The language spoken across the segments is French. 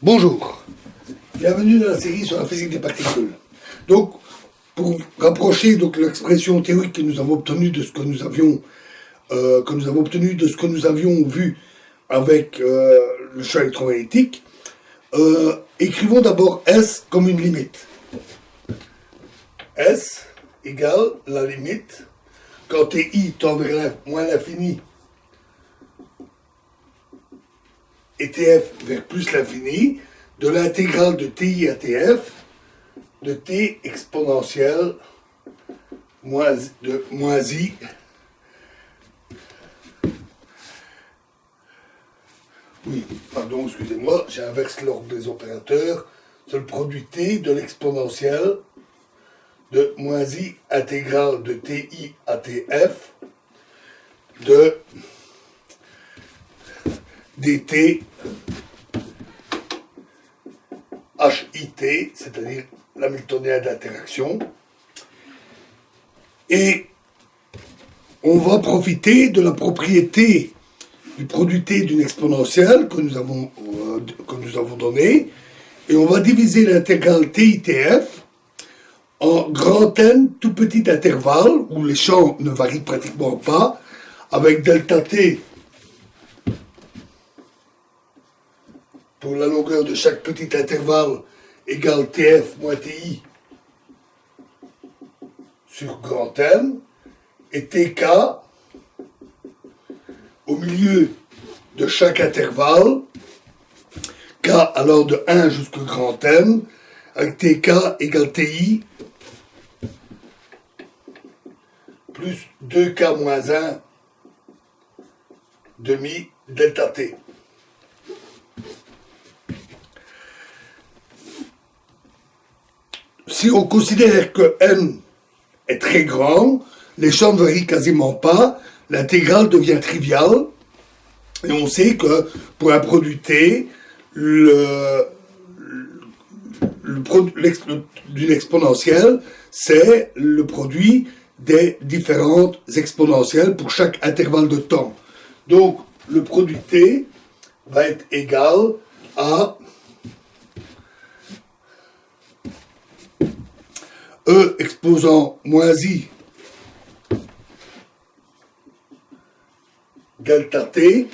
Bonjour, bienvenue dans la série sur la physique des particules. Donc, pour rapprocher l'expression théorique que nous avons obtenue de ce que nous avions vu avec le champ électromagnétique, écrivons d'abord S comme une limite. S égale la limite quand TI tend vers moins l'infini et TF vers plus l'infini, de l'intégrale de TI à TF, de T exponentielle de moins I, oui, pardon, excusez-moi, j'inverse l'ordre des opérateurs, c'est le produit T de l'exponentielle de moins I intégrale de TI à TF, de dt HIT, c'est-à-dire l'hamiltonien d'interaction. Et on va profiter de la propriété du produit T d'une exponentielle que nous avons donnée, et on va diviser l'intégrale TITF en grand N, tout petit intervalle, où les champs ne varient pratiquement pas, avec delta T pour la longueur de chaque petit intervalle égale TF moins TI sur grand N, et TK au milieu de chaque intervalle, K alors de 1 jusqu'au grand N, avec TK égale TI plus 2K moins 1 demi delta T. Si on considère que n est très grand, les champs ne varient quasiment pas, l'intégrale devient triviale, et on sait que pour un produit T, d'une exponentielle, c'est le produit des différentes exponentielles pour chaque intervalle de temps. Donc, le produit T va être égal à E exposant moins I delta T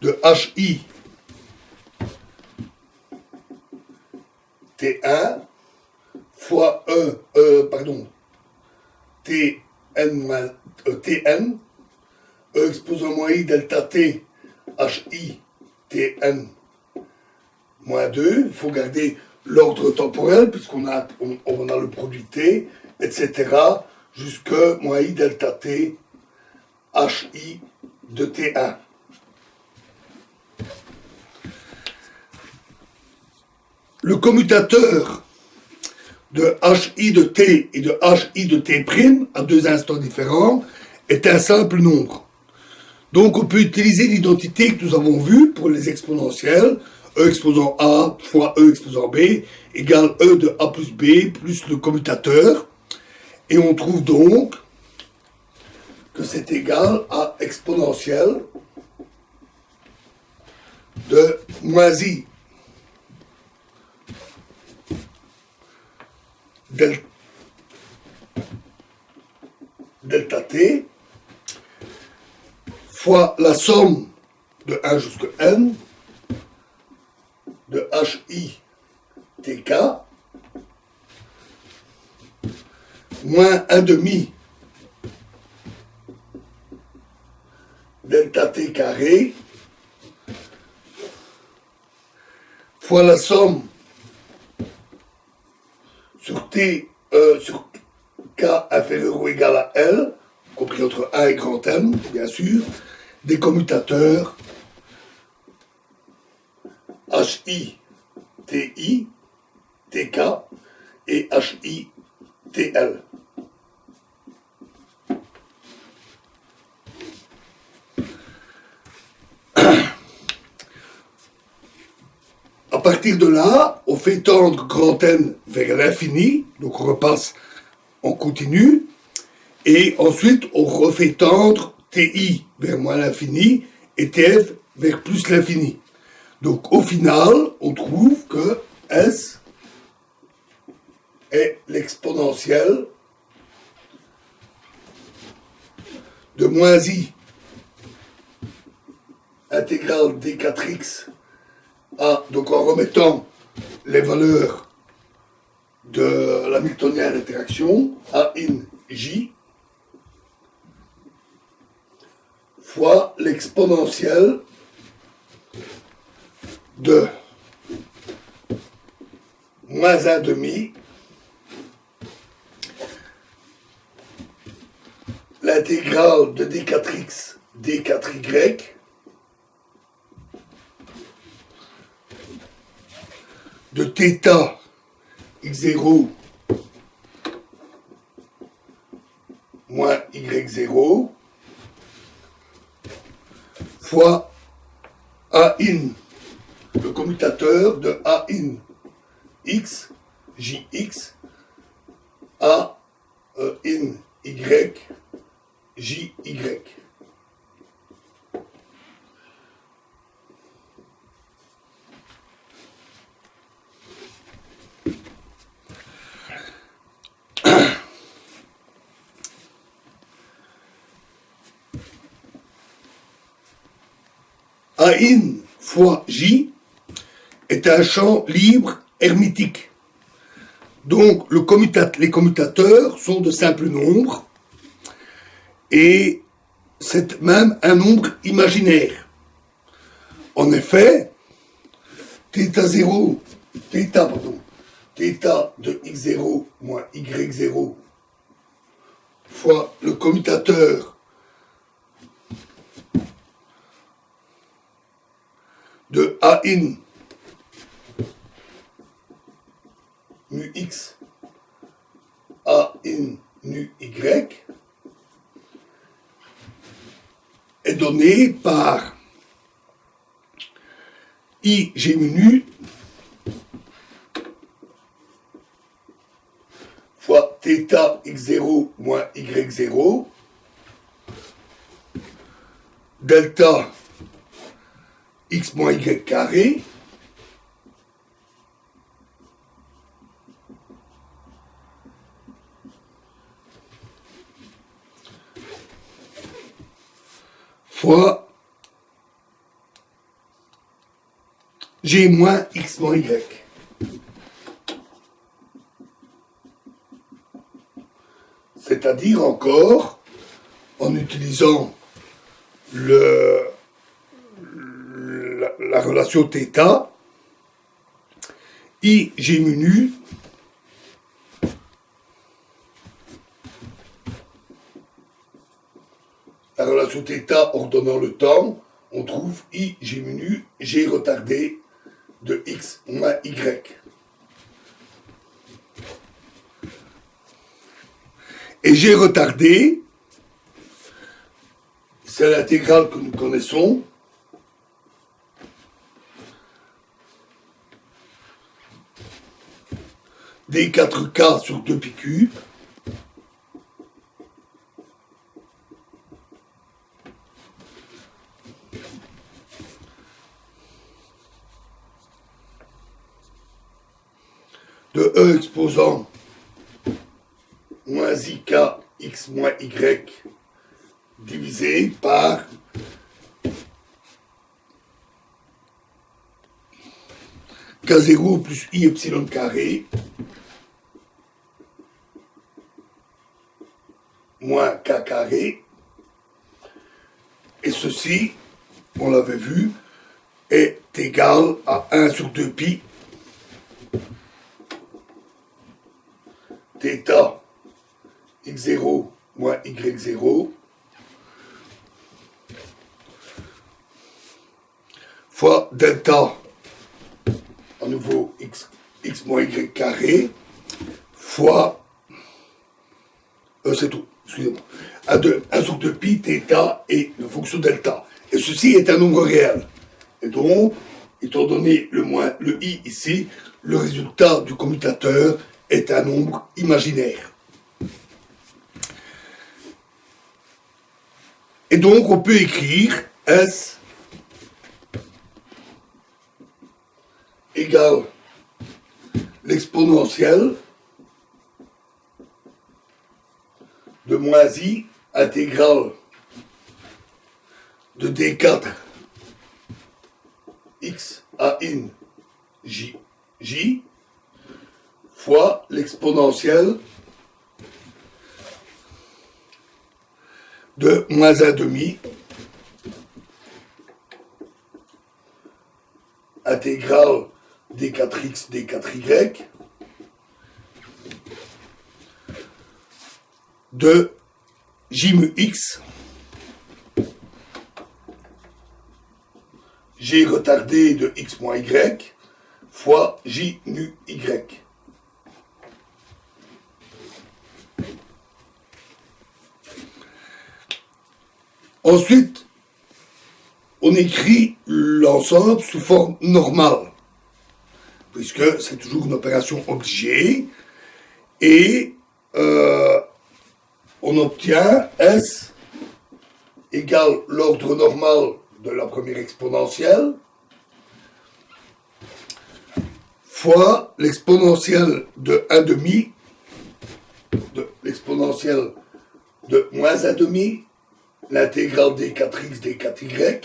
de HI T1 fois TN E exposant moins I delta T HI TN moins 2, il faut garder l'ordre temporel, puisqu'on a le produit T, etc., jusque moins I delta T, HI de T1. Le commutateur de HI de T et de HI de T' à deux instants différents est un simple nombre. Donc on peut utiliser l'identité que nous avons vue pour les exponentielles, E exposant A fois E exposant B égale E de A plus B plus le commutateur. Et on trouve donc que c'est égal à exponentielle de moins I delta T fois la somme de 1 jusqu'à N de HI TK moins 1 demi delta T carré fois la somme sur sur K inférieur ou égal à L, compris entre 1 et grand M, bien sûr, des commutateurs HI TI TK et HI TL. À partir de là, on fait tendre grand N vers l'infini, donc on repasse en continu, et ensuite on refait tendre TI vers moins l'infini et TF vers plus l'infini. Donc au final, on trouve que S est l'exponentielle de moins I intégrale d4x à, donc en remettant les valeurs de l'hamiltonienne interaction, A in J, fois l'exponentielle de moins 1 demi l'intégrale de d4x d4y de θ x0 moins y0 fois A in, le commutateur de A in x, jx, A in y, jy. A in fois J est un champ libre hermétique. Donc les commutateurs sont de simples nombres et c'est même un nombre imaginaire. En effet, θ0, θ de x0 moins y0 fois le commutateur de A in mu x A in nu y est donné par I g mu nu fois θ x0 moins y0 delta x moins y carré fois g moins x moins y. C'est-à-dire encore, en utilisant la relation θ, I g mu nu la relation θ ordonnant le temps, on trouve I g mu nu, g retardé de x moins y. Et g retardé, c'est l'intégrale que nous connaissons, d4k sur 2pi cube de E exposant moins ik x moins y divisé par k0 plus i epsilon carré moins k carré, et ceci, on l'avait vu, est égal à 1 sur 2pi θ x0 moins y0 fois delta, à nouveau x moins y carré, fois, c'est tout, excusez-moi, 1 sur 2pi θ et la fonction delta. Et ceci est un nombre réel. Et donc, étant donné le i ici, le résultat du commutateur est un nombre imaginaire. Et donc, on peut écrire S égale l'exponentielle de moins I intégrale de D4 x à in j fois l'exponentielle de moins 1 demi intégrale d4x d4y de j mu x g retardé de x moins y fois j nu y. Ensuite, on écrit l'ensemble sous forme normale, puisque c'est toujours une opération obligée, et on obtient S égale l'ordre normal de la première exponentielle fois l'exponentielle de 1 demi, de l'exponentielle de moins 1 demi, l'intégrale des 4x des 4y,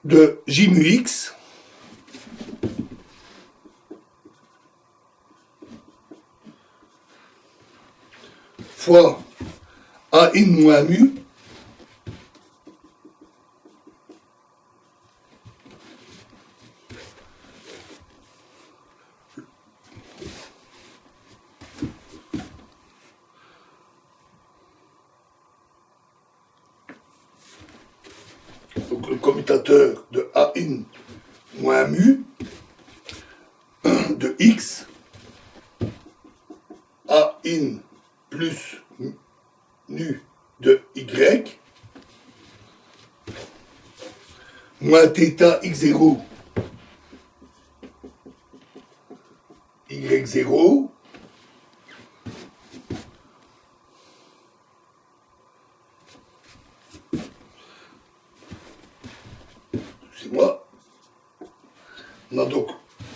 de j mu x fois a in moins mu donc le commutateur de a in moins mu de x a in plus nu de y moins θ x0 y0 excusez-moi, on a donc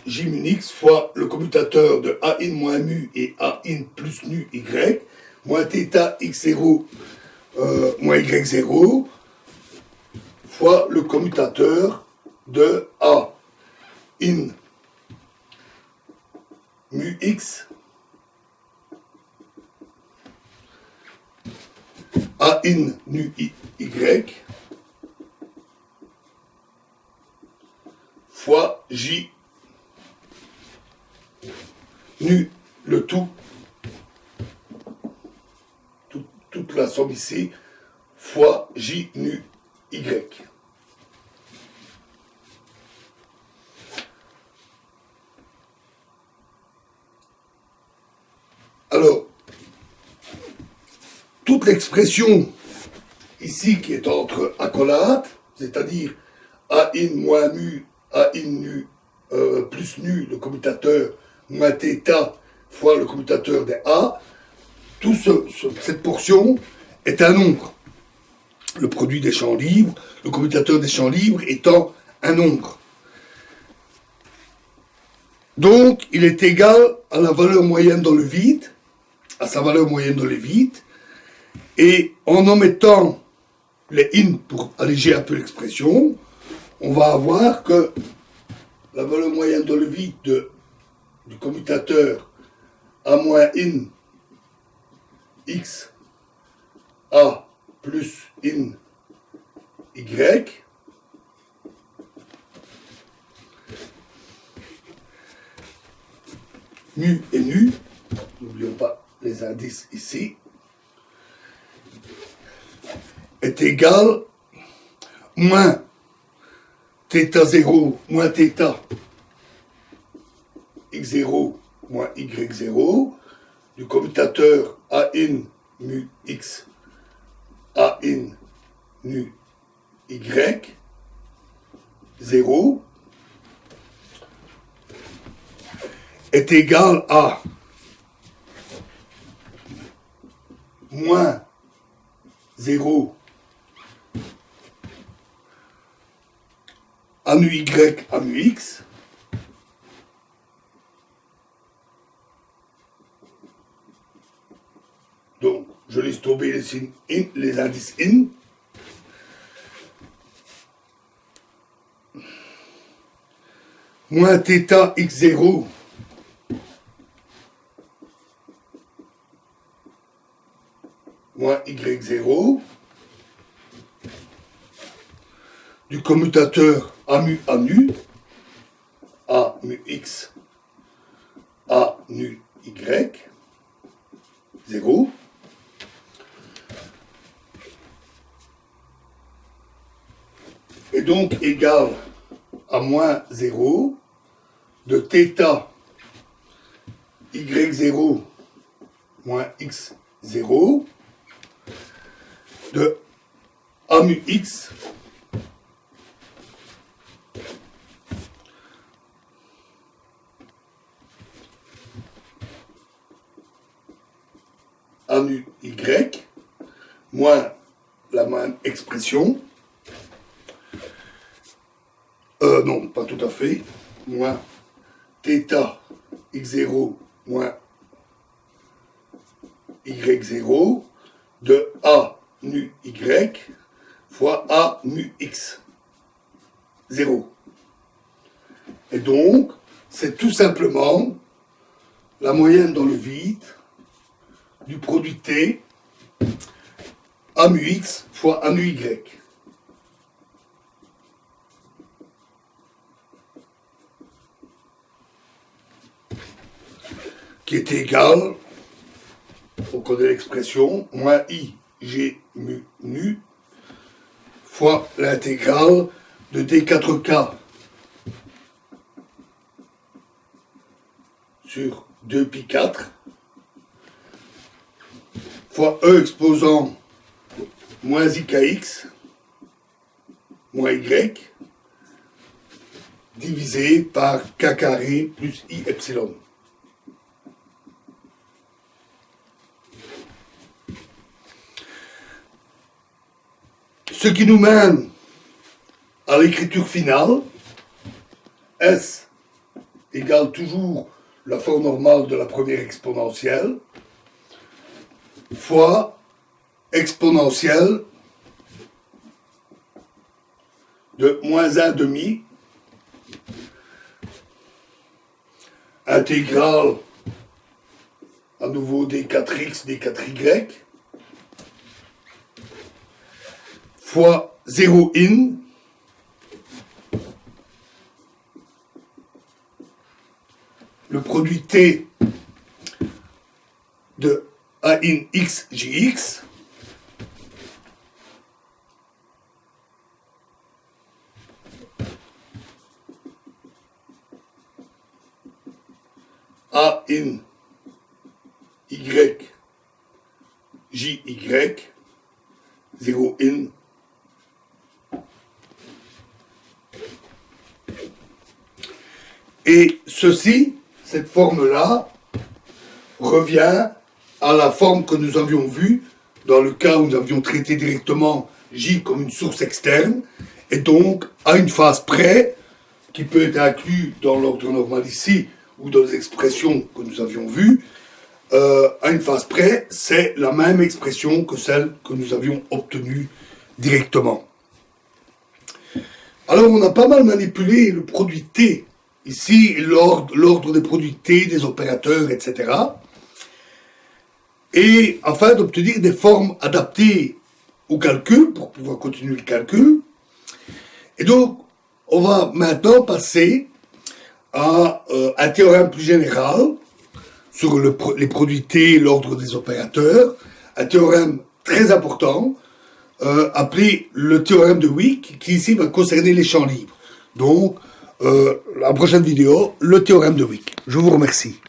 j mun x fois le commutateur de a in moins mu et a in plus nu y moins θ x0 moins y0 fois le commutateur de a in mu x a in nu y fois j nu le tout, toute la somme ici, fois j nu y. Alors, toute l'expression ici qui est entre accolades, c'est-à-dire a in moins mu, a in nu plus nu, le commutateur, moins θ fois le commutateur des a, cette portion est un nombre. Le produit des champs libres, le commutateur des champs libres étant un nombre. Donc, il est égal à la valeur moyenne dans le vide, à sa valeur moyenne dans le vide, et en omettant les in pour alléger un peu l'expression, on va avoir que la valeur moyenne dans le vide du commutateur a moins in x a plus in y mu et nu, n'oublions pas les indices ici, est égal moins θ0 moins θ x0 moins y0 du commutateur a in mu x a in nu y 0 est égal à moins 0 A nu Y, A nu X. Donc, je laisse tomber les signes in, les indices in. Moins θ x0 moins y0 du commutateur A mu x, A nu y, 0. Et donc égal à moins 0 de θ y0 moins x0 de A mu x A nu y moins la même expression. Non, pas tout à fait. Moins θ x0 moins y0 de A nu y fois A mu x. 0. Et donc, c'est tout simplement la moyenne dans le vide du produit T A mu x fois A mu y. Qui est égal, on connaît l'expression, moins I G mu nu fois l'intégrale de D4K sur 2π4 fois E exposant moins IKX moins Y divisé par K carré plus I epsilon. Ce qui nous mène à l'écriture finale, S égale toujours la forme normale de la première exponentielle, fois exponentielle de moins 1 demi, intégrale à nouveau des 4x, des 4y, fois 0 in, le produit T de A in x jx, A in y jy, 0 in, et ceci, cette forme-là, revient à la forme que nous avions vue dans le cas où nous avions traité directement J comme une source externe, et donc à une phase près, qui peut être inclus dans l'ordre normal ici, ou dans les expressions que nous avions vues, à une phase près, c'est la même expression que celle que nous avions obtenue directement. Alors on a pas mal manipulé le produit T, ici l'ordre des produits T, des opérateurs, etc. Et afin d'obtenir des formes adaptées au calcul, pour pouvoir continuer le calcul. Et donc, on va maintenant passer à un théorème plus général sur les produits T, l'ordre des opérateurs, un théorème très important, appelé le théorème de Wick, qui ici va concerner les champs libres. Donc, la prochaine vidéo, le théorème de Wick. Je vous remercie.